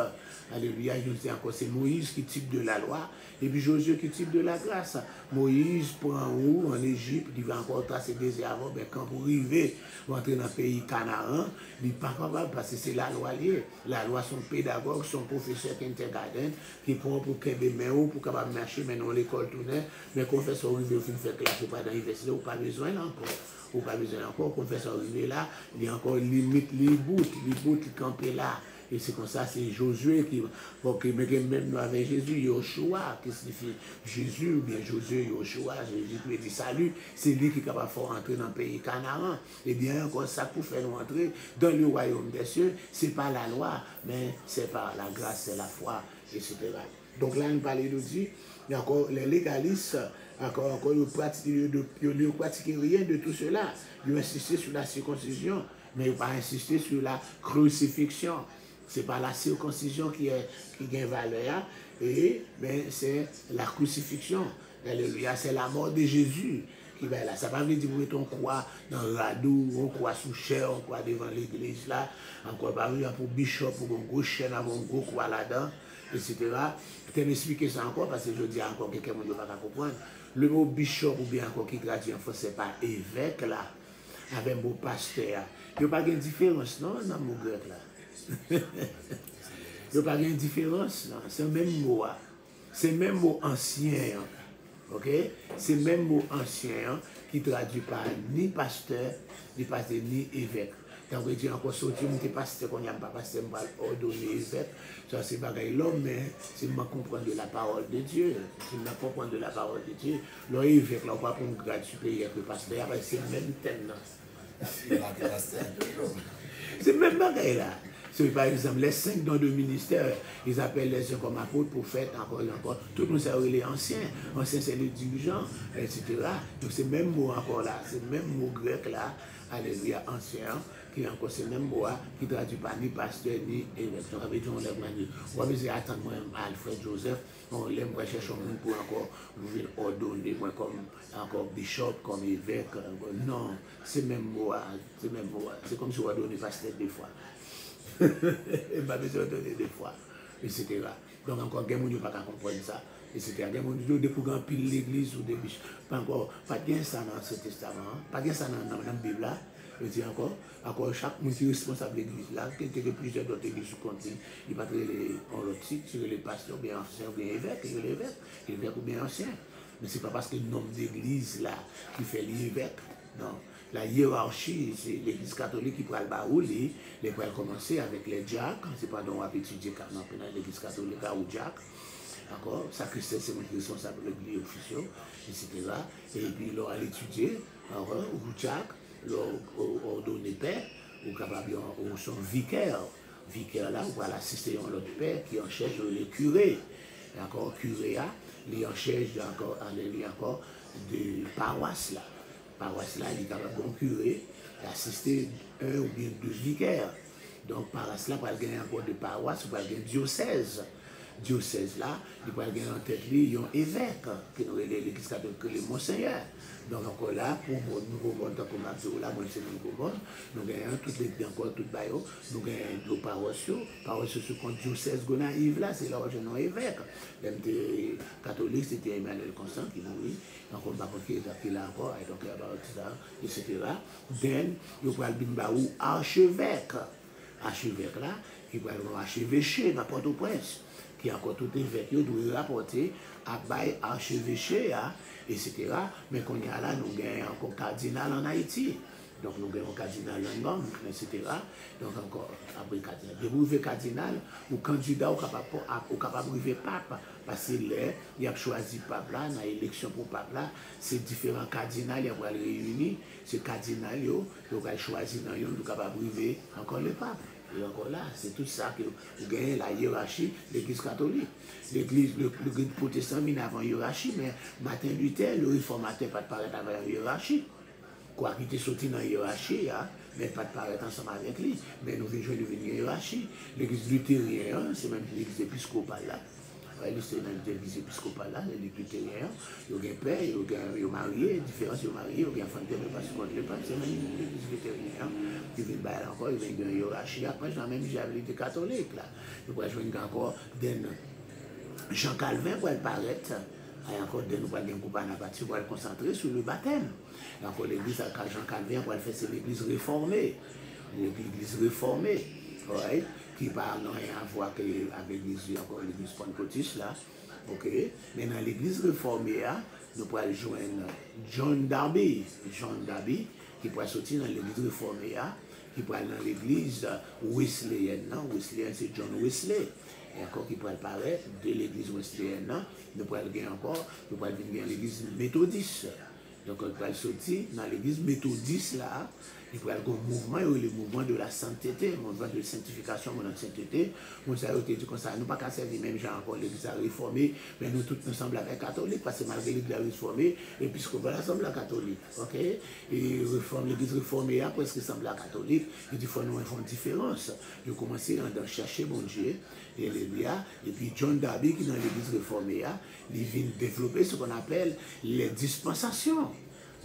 [SPEAKER 1] alléluia, il nous dit encore c'est Moïse qui type de la loi et puis Josué qui type de la grâce. Moïse prend où en Égypte, il va encore tracer des avant, mais quand vous arrivez, vous entrez dans le pays Canaan, il n'est pas capable parce que c'est la loi liée. La loi, son pédagogue, son professeur kindergarten, qui prend pour qu'il y ait des mains pour capable marcher, mais non l'école tournée, mais confesseur arrivé au fin de faire classe ou pas dans l'université, ou pas besoin là encore. Ou pas besoin encore, confesseur arrivé là, il y a encore limite les bouts qui campent là. Et c'est comme ça, c'est Josué qui, même nous avec Jésus, Yoshua, qui signifie Jésus, ou bien Josué, Yoshua, Jésus qui dit salut, c'est lui qui est capable de faire entrer dans le pays Canaan. Et bien encore ça pour faire nous entrer dans le royaume des cieux, c'est pas la loi, mais c'est par la grâce, c'est la foi, etc. Donc là, nous parlons de Dieu, il y a encore les légalistes, encore ils ne pratiquent rien de tout cela. Ils ont insisté sur la circoncision, mais ils n'ont pas insisté sur la crucifixion. Ce n'est pas la circoncision qui gagne valeur, mais c'est la crucifixion. Alléluia, c'est la mort de Jésus. qui va là. Ça va veut dire que on croit dans le radou, on croit sous chair, on croit devant l'église là, encore pas pour bishop, pour un gros chaîne, pour un gros croix là-dedans, etc. Je vais expliquer ça encore parce que je dis encore quelqu'un ne va pas comprendre. Le mot bishop ou bien encore qui traduit en français par évêque là, avec le mot pasteur, il n'y a pas de différence non dans le mot grec là. Il n'y a pas de différence, non. C'est le même mot. C'est le même mot ancien. Ok? C'est le même mot ancien qui traduit par ni pasteur, ni évêque. Quand on dit encore sorti, on est pasteur, on n'y a pas pasteur, on va ordonner évêque. Ça, c'est pas l'homme, mais c'est moi comprendre de la parole de Dieu. C'est moi comprendre de la parole de Dieu. L'évêque, là, on va prendre un grade supérieur que pasteur, c'est le même thème. C'est le même bagaille là. Par exemple, les 5 dons de ministère, ils appellent les uns comme apôtres, prophètes, encore et encore. Tout le monde sait les anciens. Anciens, c'est les dirigeants, etc. Donc, c'est le même mot encore là. C'est le même mot grec là. Alléluia, ancien, qui est encore ce même mot qui ne traduit pas ni pasteur, ni évêque. Donc, avec on lève manier. On va dire, attends, moi, Alfred Joseph, on l'aime, on cherche un monde pour encore vous ordonner, moi, comme encore bishop, comme évêque. Non, c'est le même mot. C'est le même mot. C'est comme si on ordonnait pasteur des fois. Et pas besoin de donner des fois, etc. Donc encore, il y a des gens qui ne peuvent pas comprendre ça, etc. Il y a des gens qui découvrent pile l'église ou des biches. Pas encore, pas de ça dans ce testament, pas de ça dans la Bible là. Je dis encore chaque monde qui est responsable de l'église là, qui a plusieurs d'autres églises sous compte, il va être en l'autre site, sur les pasteurs bien anciens, bien évêques, évêques ou bien anciens. Mais ce n'est pas parce que le nombre d'églises là qui fait l'évêque, non. La hiérarchie, c'est l'église catholique qui prend le baouli, les pourrait commencer avec les diacres, c'est pas donc on va étudier dans l'église catholique ou diacre, d'accord, sacristain c'est mon responsable de l'église officielle, etc. Et puis l'on va l'étudier, ou diacre, l'on ordonne père, ou capable ou son vicaire là, on va l'assister à l'autre père qui en cherche le curé, d'accord, curé il en cherche encore de paroisse là. Paroisse là, il est capable de curé, d'assister un ou bien deux vicaires. Donc, paroisse là, il va gagner encore de paroisse, il va gagner diocèse. Diocèse là, il va gagner en tête un évêque, qui est l'église catholique, les monseigneurs. Donc, encore là, pour le nouveau monde, comme on là, moi, c'est le nouveau monde, nous gagnons toutes les encore toutes les nous gagnons nos paroisses, ce qu'on diocèse Gonaïve là, c'est là où je n'ai évêque. Même des catholiques, c'était Emmanuel Constant qui mourit, encore pas qui est là encore, et donc, ça, etc. Then, il va le archevêque. Archevêque là, il va le archevêché dans Port-au-Prince, qui a encore tout évêque, il doit rapporter à bail archevêché, etc. Mais qu'on y a là, nous gagnons encore cardinal en Haïti. Donc nous gagnons cardinal en Gang, etc. Donc encore, après cardinal. De vous cardinal, ou candidat, ou capable de pape. Parce que là, il a choisi pape là, dans l'élection pour pape là, c'est différents cardinals, il va les réunir. Ces cardinals, il va choisir dans eux, capable de encore le pape. Et encore là, c'est tout ça que vous gagnez la hiérarchie de l'église catholique. L'église, le protestant, il avant hiérarchie, mais Martin Luther, le réformateur, pas de paraître avec la hiérarchie. Quoi qu'il était sorti dans la hiérarchie, mais pas de paraître ensemble avec lui. Mais nous venons de devenir hiérarchie. L'église luthérienne, c'est même l'église épiscopale là. C'est même l'église épiscopale là, l'église luthérienne. Il y a un père, il y a marié, différence, il y a marié, il y a un enfant de mais pas sur le pape, c'est même l'église luthérienne. Il vient encore, il vient de hiérarchie. Après, j'ai même l'église catholique là. Il va jouer encore Jean Calvin pour paraître. Et encore de nous, pour le concentrer sur le baptême. Encore l'église Jean Calvin, pour faire c'est l'église réformée. L'église réformée, ouais, qui parle rien à voir avec l'église pentecôtiste là. Ok. Mais dans l'église réformée, nous pourrons joindre John Darby, qui pourrait sortir dans l'église réformée, qui pourrait aller dans l'église wesleyenne. Wesleyenne, c'est John Wesley. Et encore qui pourrait paraître de l'église wesleyenne, nous pourrons gagner encore, nous pourrons venir dans l'église méthodiste. Donc on pourrait sortir dans l'église méthodiste là, il pourrait y avoir un mouvement, le mouvement de la sainteté, le mouvement de sanctification, de la sainteté. Nous avons dit comme ça, nous ne pouvons pas servir même gens encore l'église réformée, mais nous tous nous semblons avec catholique, parce que malgré l'église réformée, l'épiscopat semble à catholique. Ok? Et l'église réformée a presque semble à catholique, et il faut nous faire une différence. Nous commençons à chercher mon Dieu, et puis John Darby qui est dans l'église réformée, il vient développer ce qu'on appelle les dispensations.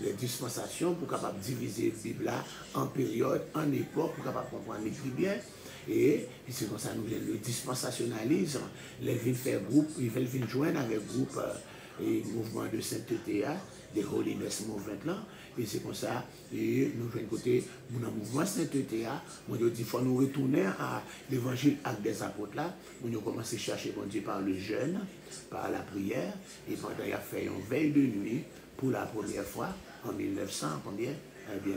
[SPEAKER 1] les dispensations pour capable diviser la Bible là en période, en époque, pour capable comprendre l'écrit bien. Et c'est comme ça nous le dispensationalisme, les villes faire groupe, ils veulent venir joindre avec groupe et mouvement de sainteté, des holiness movement là. Et c'est comme ça, et nous venons côté, mon mouvement sainteté, on dit qu'il faut nous retourner à l'évangile acte des apôtres là, où nous commençons à chercher bon Dieu par le jeûne, par la prière, et pendant il a fait une veille de nuit, pour la première fois, en 1900, combien? Eh bien,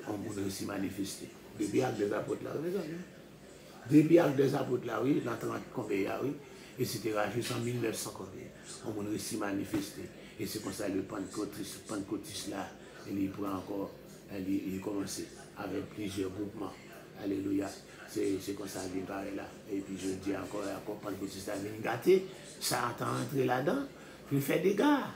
[SPEAKER 1] on peut aussi manifester. Depuis acte des apôtres là, oui, depuis acte des apôtres là, oui, dans 30 combien, oui, etc. Jusqu'en 1900 combien, on peut aussi manifester. Et c'est comme ça le pentecôtiste là, il prend encore, il commence avec plusieurs groupements. Alléluia. C'est comme ça qu'il paraît là. Et puis je dis encore, pentecôtiste là, il gâté, ça entend entrer là-dedans, il fait des gars.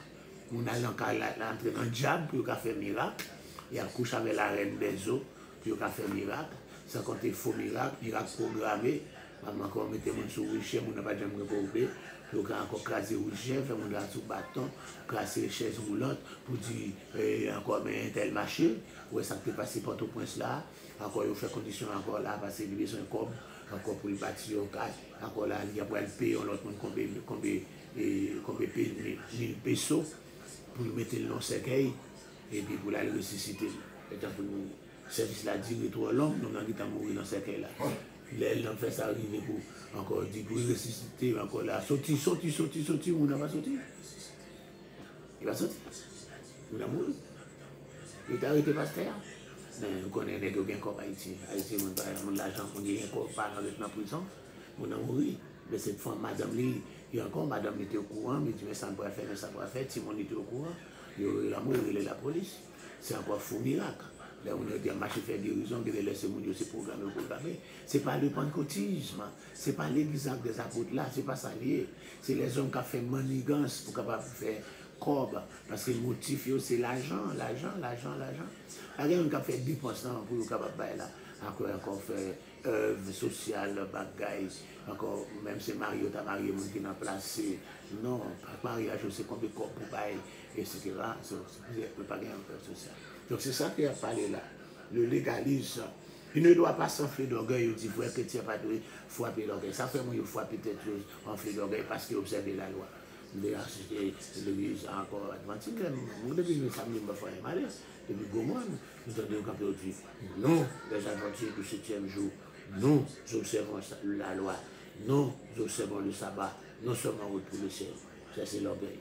[SPEAKER 1] On a l'entrer dans le diable pour faire miracle. Il a couché avec la reine des eaux pour faire miracle. Ça compte faux miracle, miracle programmé. On a encore mis des gens sur le chien, on n'a pas jamais répondu. Il a encore crasé le chien, fait mon gars sous bâton, crasé les chaises roulantes pour dire encore mais tel marché. Ouais, ça peut passer par tout point là. Encore il fait condition encore là, parce qu'il a besoin de corps, encore pour le bâtir au cas. Encore là, il y a pour le payer, l'autre monde combien paye 1000 pesos. Pour le mettre dans le cercueil et puis pour la ressusciter. Et pour nous, le service là dit trop long, nous avons mourir dans le cercueil là. Elle a fait ça arriver pour encore dire pour ressusciter, encore là. Sorti, on n'a pas sorti. Il va sortir. Il va mourir. Il est arrêté pasteur. Mais on connaît les gens qui ont Haïti. Haïti, on a l'argent, on a encore pas dans la prison. On a mouru. Mais cette femme, madame, il y a encore, madame était au courant, mais tu me ça ne pourrait faire, mais ça pourrait faire. Simon était au courant, il a mouru, il est la police. C'est encore fou miracle. Là, on a dit, marché faire guérison, il a laissé mon Dieu, c'est programmé. Ce n'est pas le pentecôtisme, ce n'est pas l'église des apôtres là, ce n'est pas ça lié. C'est les hommes qui ont fait manigance pour capable faire corbe. Parce que le motif, c'est l'argent. Rien qui a fait 10% pour capable faire là. Encore faire œuvre sociale, bagaille. Encore, même si Mario t'a marié, mon qui n'a placé. Non, mariage, c'est combien de corps pour bailler, etc. Ça ne peut pas gagner un peu social. Donc c'est ça qu'il a parlé là. Le légalisme. Il ne doit pas s'enfler d'orgueil. Il dit, frère chrétien, pas de frapper d'orgueil. Ça fait moi, il faut peut-être enfler d'orgueil parce qu'il observe la loi. L'église encore adventiste, moi depuis mes familles me font malheur, depuis Gomon, nous avons campé au dit, non, les adventistes du 7e jour, nous observons la loi, nous observons le sabbat, non seulement route pour le ciel. Ça c'est l'orgueil.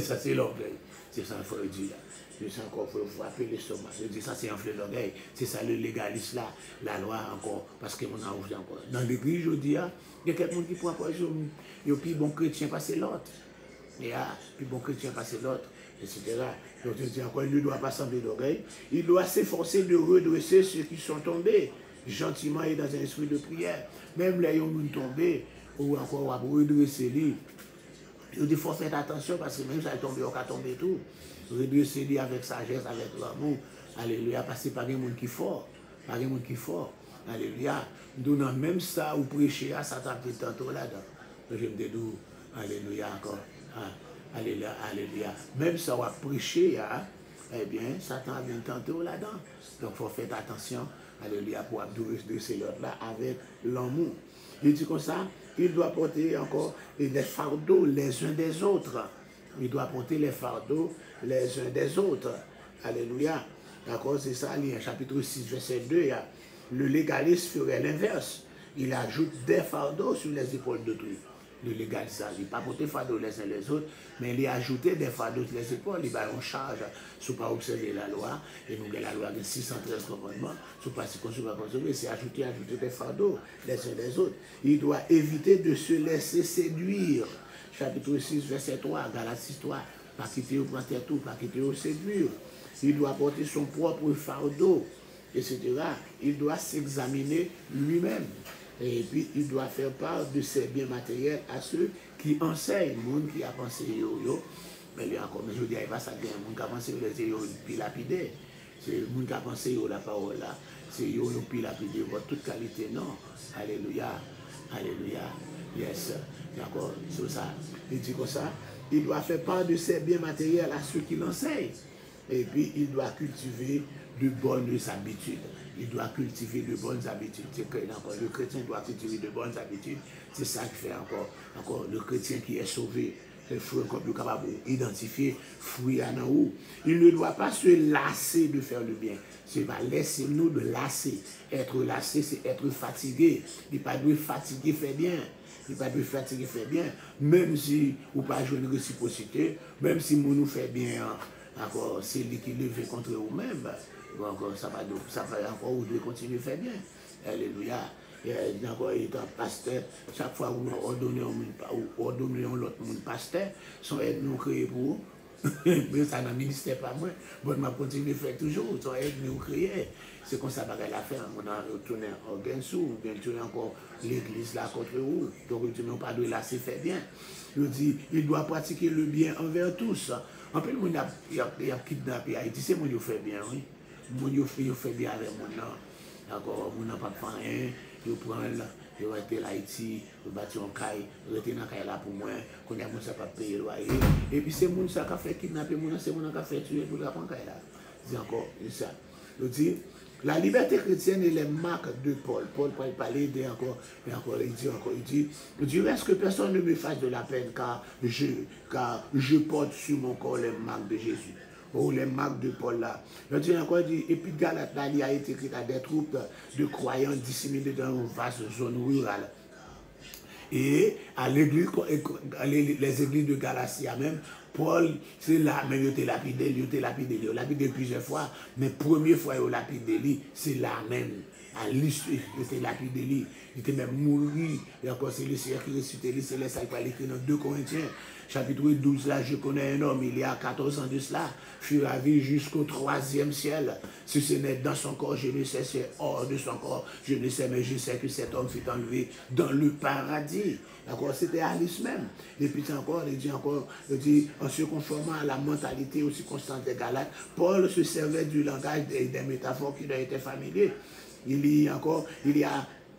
[SPEAKER 1] Ça c'est l'orgueil. C'est ça qu'il faut dire là. Je sais encore, il faut frapper l'estomac. Je dis ça c'est enfler l'orgueil. C'est ça le légalisme là, la loi encore, parce qu'on a ouvert encore. Dans l'église, je dis, il y a quelqu'un qui prend pas, il y a plus bon chrétien passer l'autre. Il y a plus bon chrétien passer l'autre, etc. Donc je dis encore, il ne doit pas sembler d'orgueil. Il doit s'efforcer de redresser ceux qui sont tombés, gentiment et dans un esprit de prière. Même les gens qui sont tombés, ou encore on va redresser lui. Il dit, il faut faire attention parce que même ça est tombé, on va tomber tout. Redresser lui avec sagesse, avec l'amour. Alléluia, parce que c'est pas des gens qui fort. Pas des gens qui fort. Alléluia. Donnant même ça ou prêcher, ça t'a pris tantôt là-dedans. Je me dis, alléluia encore. Alléluia, alléluia. Même ça, on va prêcher, eh bien, Satan vient tantôt là-dedans. Donc, il faut faire attention, alléluia, pour redresser l'autre là avec l'amour. Il dit comme ça, il doit porter encore les fardeaux les uns des autres. Il doit porter les fardeaux les uns des autres. Alléluia. D'accord, c'est ça, il y a chapitre 6, verset 2, le légaliste ferait l'inverse. Il ajoute des fardeaux sur les épaules d'autrui. Le légaliste, il n'a pas porté fardeaux les uns les autres, mais il a ajouté des fardeaux sur les épaules. Il va en charge, si pas observer la loi, et nous avons la loi de 613 commandements, si pas si pas consommer, c'est ajouter des fardeaux les uns les autres. Il doit éviter de se laisser séduire. Chapitre 6, verset 3, Galates 6, 3, pas quitter au prendre tout, pas quitter au séduire. Il doit porter son propre fardeau, etc. Il doit s'examiner lui-même. Et puis, il doit faire part de ses biens matériels à ceux qui enseignent. Le monde qui a pensé mais lui encore, mais je dis, il va ça bien. Le monde qui a pensé puis lapidé. C'est le monde qui a pensé la parole là. C'est puis lapidé pour toute qualité. Non. Alléluia. Alléluia. Yes. D'accord. C'est ça. Il dit comme ça. il doit faire part de ses biens matériels à ceux qui l'enseignent. Et puis, il doit cultiver de bonnes habitudes. Il doit cultiver de bonnes habitudes. C'est que le chrétien doit cultiver de bonnes habitudes. C'est ça qui fait encore le chrétien qui est sauvé. Il faut être capable d'identifier fruit à nous. Il ne doit pas se lasser de faire le bien. C'est pas laisser-nous de lasser. Être lassé, c'est être fatigué. Il n'est pas de fatiguer, fait bien. Il n'est pas de fatiguer, fait bien. Même si vous pas jouer une réciprocité, même si vous nous fait bien, encore c'est lui qui levé contre vous-même. Encore ça va encore vous devez continuer à faire bien. Alléluia. Et encore étant pasteur, chaque fois que vous ordonnez l'autre monde pasteur, son aide nous créer pour vous. Mais ça n'a ministère pas moi. Bon, je continue à faire toujours, son aide nous créer. C'est comme ça que la faire. On a retourné au Gensou, bien tourner encore l'église là contre vous. Donc, je ne pas de là, c'est fait bien. Je dis, il doit pratiquer le bien envers tous. En fait, il a kidnappé Haïti, c'est moi qui fait bien, oui. Moi qui fait bien avec mon nom. D'accord, mon n'a pas de rien. Je prends là, je vais être l'Haïti, je vais bâtir un caille, je vais être dans caille là pour moi, qu'on a mon ça pas payer le loyer. Et puis c'est mon ça qui a fait kidnapper mon, c'est mon qui a fait tuer pour la prendre caille là. C'est encore ça. Je dis, la liberté chrétienne est les marques de Paul. Paul peut parler encore, il dit, du reste que personne ne me fasse de la peine car je porte sur mon corps les marques de Jésus. Oh, les marques de Paul là. Je dis encore, et puis Galate là, il a été écrit à des troupes de croyants disséminés dans une vaste zone rurale. Et à l'église, les églises de Galatia même, Paul, c'est là, mais il a été lapidé plusieurs fois, mais première fois il a lapidé, c'est là même. À l'issue, il était lapidé, il était même mouru, et encore c'est le Seigneur qui ressuscité, c'est là ça il parle écrit dans 2 Corinthiens. Chapitre 12, là, je connais un homme, il y a 14 ans de cela, fut ravi jusqu'au 3e ciel. Si ce n'est dans son corps, je ne sais, c'est hors de son corps, je ne sais, mais je sais que cet homme fut enlevé dans le paradis. D'accord, c'était Alice même. Et puis encore, il dit, en se conformant à la mentalité aussi constante des Galates, Paul se servait du langage et des métaphores qui lui étaient familiers. Il y a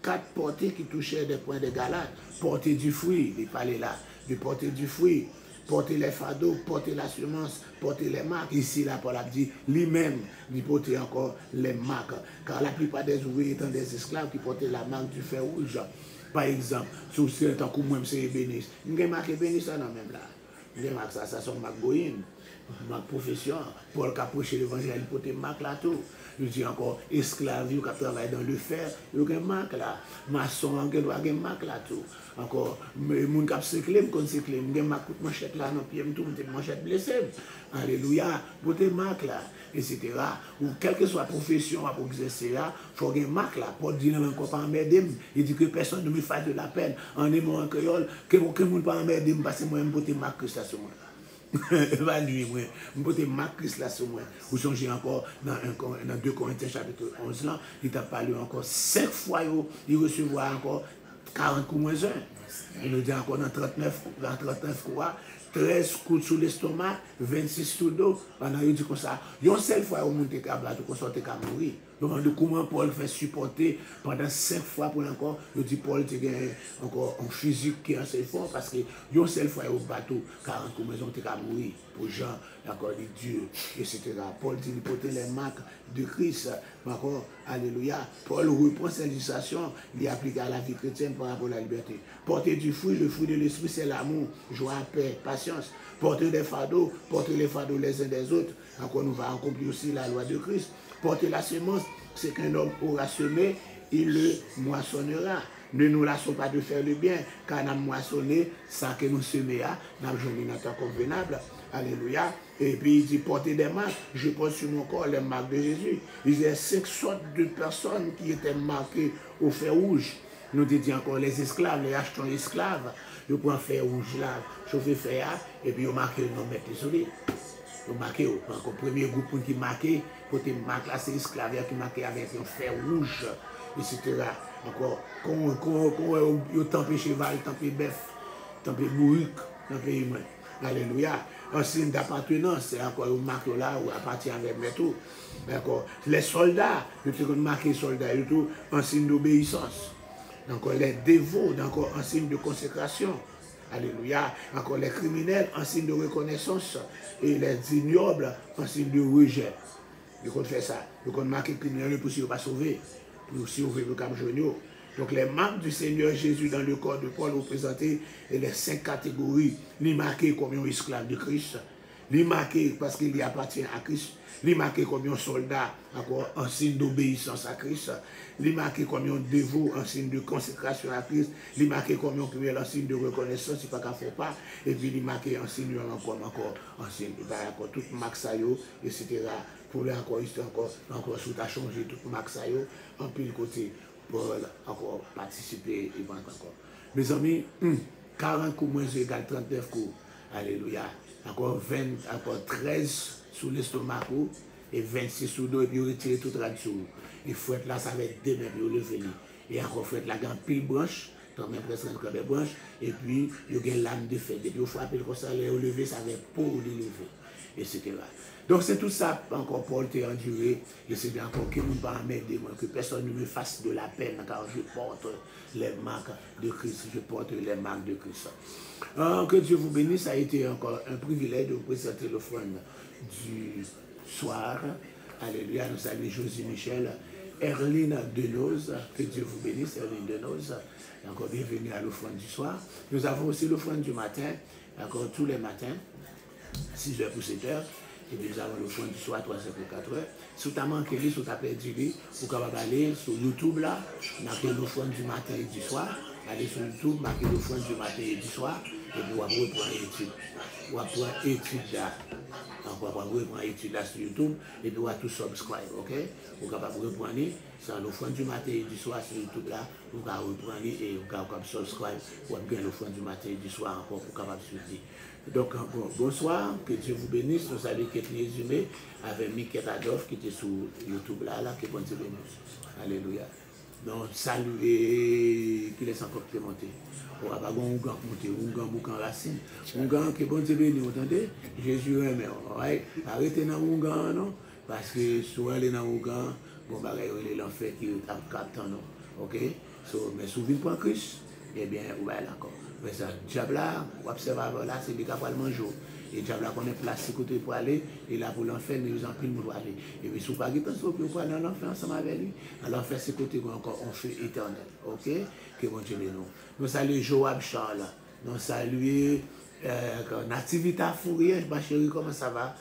[SPEAKER 1] 4 portées qui touchaient des points de Galates. Porter du fruit, il parlait là. De porter du fruit, porter les fardeaux, porter la semence, porter les marques. Ici, là, Paul a dit lui-même, il portait encore les marques. Car la plupart des ouvriers étant des esclaves qui portaient la marque du fer rouge. Par exemple, sous certains coups, moi, c'est ébéniste. Je marque ébéniste, ça, non, même là. Je marque ça, ça, c'est marque Goïne, marque profession. Paul qui a prêché l'évangile, il portait marque là tout. Je dis encore, esclave qui travaille dans le fer, il y a une marque là. Maçon, il y a une marque là tout. Encore, les gens qui ont cyclé, il y a une marque de manchette là, non, puis tout, une manchette blessée. Alléluia, pour des marques là, etc. Ou quelle que soit la profession pour exercer là, il faut une marque là. Paul dit encore pas emmerder, il dit que personne ne me fasse de la peine en aimant un créole, que ne pas emmerder, parce que moi, je peux marque ça sur moi. Va nuit, moi, je peux marquer cela sur moi. Vous songez encore dans 2 Corinthiens chapitre 11 là, il t'a parlé encore 5 fois, il recevra encore 40 coups moins 1. Il nous dit encore dans 39 fois, 13 coups sous l'estomac, 26 sous dos. Pendant il dit comme ça, une seule fois au monde est à tout sortir qu'à mourir. Donc comment Paul fait supporter pendant 5 fois pour encore, il dit Paul tu gagnes encore un physique qui est assez fort parce que une seule fois au bateau, 40 coups maison t'es qu'à mourir pour Jean, encore les dieux, etc. Paul dit il portait les marques de Christ. Encore, alléluia. Paul reprend cette législation, il applique à la vie chrétienne par rapport à la liberté. Porter du fruit, le fruit de l'esprit c'est l'amour, joie, paix, patience. Porter des fardeaux, porter les fardeaux les uns des autres. Encore nous va accomplir aussi la loi de Christ. Porter la semence, c'est qu'un homme aura semé, il le moissonnera. Ne nous lassons pas de faire le bien, car nous avons moissonné, ça que nous semons, nous avons joué notre temps convenable. Alléluia. Et puis il dit porter des marques, je porte sur mon corps les marques de Jésus. Il y a 5 sortes de personnes qui étaient marquées au fer rouge. Nous disons encore les esclaves, les achetons esclaves. Ils prennent le fer rouge là, chauffer fer, et puis ils marquent le nom de désolé. Ils marquent, encore le premier groupe qui marqué, pour te marquer là, c'est l'esclave qui marqué avec un fer rouge, etc. Encore, quand ils tempent cheval, tempent bœuf, tempent bourrique, tempent humain. Alléluia. Un signe d'appartenance, c'est encore un marque là où appartient avec mes tout. D'accord. Les soldats, ils ont marqué soldats, ils ont un signe d'obéissance. Donc les dévots, encore un signe de consécration. Alléluia. Encore les criminels en signe de reconnaissance et les ignobles en signe de rejet. Ils comptent faire ça. Ils comptent marquer les criminels pour s'ils ne pas sauver. Pour sauver le cap genou. Donc les membres du Seigneur Jésus dans le corps de Paul représentés les 5 catégories. Les marqués comme un esclave de Christ. Les marqués parce qu'il y appartient à Christ. Les marqués comme un soldat encore en signe d'obéissance à Christ. Les marqués comme un dévot en signe de consécration à Christ. Les marqués comme un criminel en signe de reconnaissance, c'est pas qu'à faire pas. Et puis les marqués en signe encore en signe de encore tout max etc. Pour là encore sous ta changé tout max en pile côté pour encore participer et encore. Mes amis, 40 coups moins égale 39 coups. Alléluia. Encore 13 sous l'estomac et 26 sous dos et puis retirer tout là-dessous. Et fouette là, ça va être deux mètres, vous levez. Et encore fouette là, dans pile branche, dans même presque une des branches, et puis il y a une lame de fer. Et puis vous frappez comme ça, vous levez, ça va être pour vous lever, etc. Donc c'est tout ça encore Paul t'a enduré, et c'est encore que nous ne pas m'aider, que personne ne me fasse de la peine, car je porte les marques de Christ, je porte les marques de Christ. Que Dieu vous bénisse, ça a été encore un privilège de vous présenter l'offrande du soir. Alléluia, nous saluons Josie Michel, Erline Denoz, que Dieu vous bénisse, Erline Denoz, encore bienvenue à l'offrande du soir. Nous avons aussi l'offrande du matin, encore tous les matins, 6h pour 7h. Et puis nous avons l'offrande du soir, 3h pour 4h. Si tu as manqué, si tu as perdu, vous pouvez aller sur YouTube là, marquer l'offrande du matin et du soir. Allez sur YouTube, marquez l'offrande du matin et du soir. Et puis vous allez reprendre l'étude. Vous allez prendre l'étude là. Vous allez reprendre l'étude là sur YouTube. Et puis vous allez tout subscribe, ok? Vous allez reprendre c'est l'offrande du matin et du soir sur YouTube là. Vous allez reprendre et vous allez subscribe. Vous allez bien l'offrande du matin et du soir encore pour capable suivre. Donc, bonsoir, que Dieu vous bénisse. Nous saluons quelques résumés avec Mickey Adolphe qui était sur YouTube là, qui est bon Dieu bénisse. Alléluia. Donc, saluez, qui laisse encore monter. On va pas monter, un gant boucan racine. Un gant qui est bon Dieu bénisse, vous entendez? Jésus aime. Arrêtez dans mon gant, non? Parce que souvent, les dans mon gant, bon, il est l'enfer qui est à 4 ans, non? Ok? Mais si vous venez pour Christ, eh bien, vous allez encore. Mais ça, diable là, vous observez là, c'est des cas pour le manger. Et diable là, qu'on est placé côté pour aller, et là pour l'enfer, nous en pile pour aller. Et puis, si vous n'avez pas de temps pour aller en enfer ensemble avec lui, alors l'enfer, c'est côté encore on fait éternel. Ok? Que bon Dieu nous. Nous saluons Joab Charles. Nous saluons Nativita Fourier, ma chérie, comment ça va?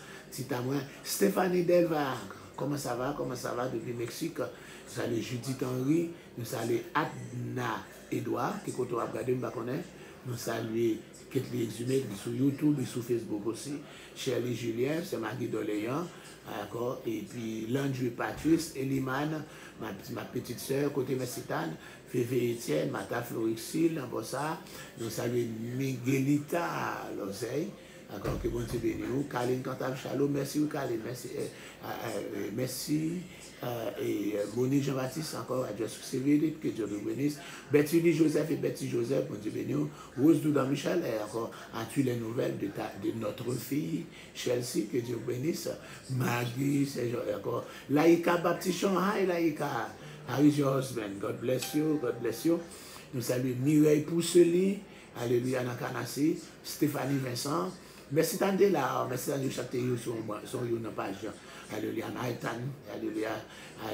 [SPEAKER 1] Stéphanie Delva, comment ça va? Comment ça va depuis Mexique? Nous saluons Judith Henry. Nous saluons Adna Edouard, qui est côté à regarder, je ne connais pas. Nous saluons Ketli Exumé sur YouTube et sur Facebook aussi. Shirley Julien, c'est Maggie Doléan. D'accord. Et puis Landry Patrice, Eliman, ma petite soeur, côté Messitane, Févé Etienne, Mata Florixil, en ça. Nous saluons Miguelita Loseille. D'accord, que bon Dieu bénisse nous. Kaline Cantab Shalom, merci Kaline, merci. Merci. Et Monique Jean-Baptiste, encore à Dieu succéder, que Dieu vous bénisse. Betty Joseph et Betty Joseph, bon Dieu bénisse nous. Rose Douda Michel, et encore, as-tu les nouvelles de notre fille, Chelsea, que Dieu vous bénisse. Maggie, c'est encore. Laïka Baptiste Shanghai, Laïka. How is your husband? God bless you, God bless you. Nous saluons Mireille Pousseli, alléluia, Nakanasi, Stéphanie Vincent. Merci d'être là, merci d'être chaque sur une page. Alléluia, Naïtan, alléluia,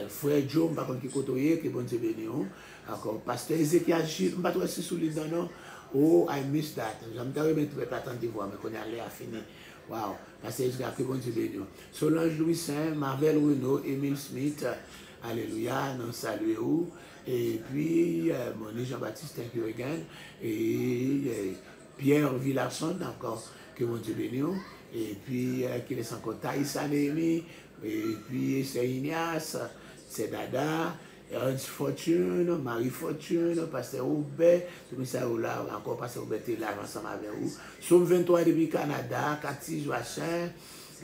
[SPEAKER 1] frère Joe, je ne sais pas qui côtoyer, que bon Dieu bénisse. Encore, pasteur Ezekiel Gilles, je ne sais pas trop si sous l'île non. Oh, I miss that. Je me suis dit, attendre voir, mais qu'on est allé à finir. Wow, pasteur Ezekiel, que bon Dieu bénisse. Solange Louis Saint, Marvel Renault, Emile Smith, alléluia, nous saluons. Et puis, Monique Jean-Baptiste, thank you again. Et Pierre Villarson, encore. Que mon Dieu bénisse. Et puis, qui laisse encore Taïsa Némi. Et puis, c'est Ignace, c'est Dada, Ernst Fortune, Marie Fortune, Pasteur Oubet, tout ça, là, encore Pasteur Oubet est là ensemble avec vous. Somme 23 depuis Canada, Cathy Joachim,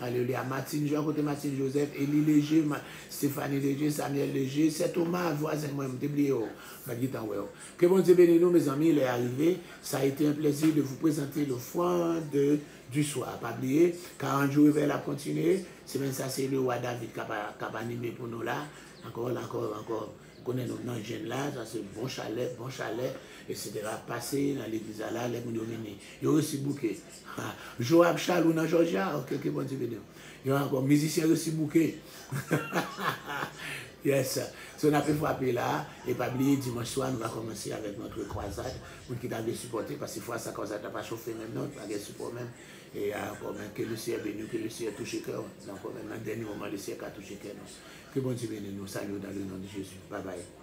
[SPEAKER 1] alléluia, Martine Jean, côté Martine Joseph, Élie Léger, Stéphanie Léger, Samuel Léger, c'est Thomas, voisin, moi, je m'oublié, que bon Dieu bénisse nous, mes amis, il est arrivé. Ça a été un plaisir de vous présenter l'offrande du soir. Pas oublier, 40 jours vers la continuer. C'est même ça, c'est le roi David qui a animé pour nous là. Encore. Connaît nos noms jeunes là, ça c'est bon chalet, etc. Passer dans l'église là, les gens venus. Ils ont aussi bouqué. Joab Chalou dans Georgia, ok, bon Dieu. Ils ont encore musicien aussi bouqué. Yes. Si on a pu frapper là, et pas oublier, dimanche soir, nous va commencer avec notre croisade, pour qui t'a supporter, parce que fois sa croisade n'a pas chauffé même, non, pas de support même. Et encore même que le Seigneur béni, que le Seigneur touche le cœur. Encore même, dans le dernier moment, le Seigneur a touché le cœur. Que bon Dieu bénisse nous, salut dans le nom de Jésus. Bye bye.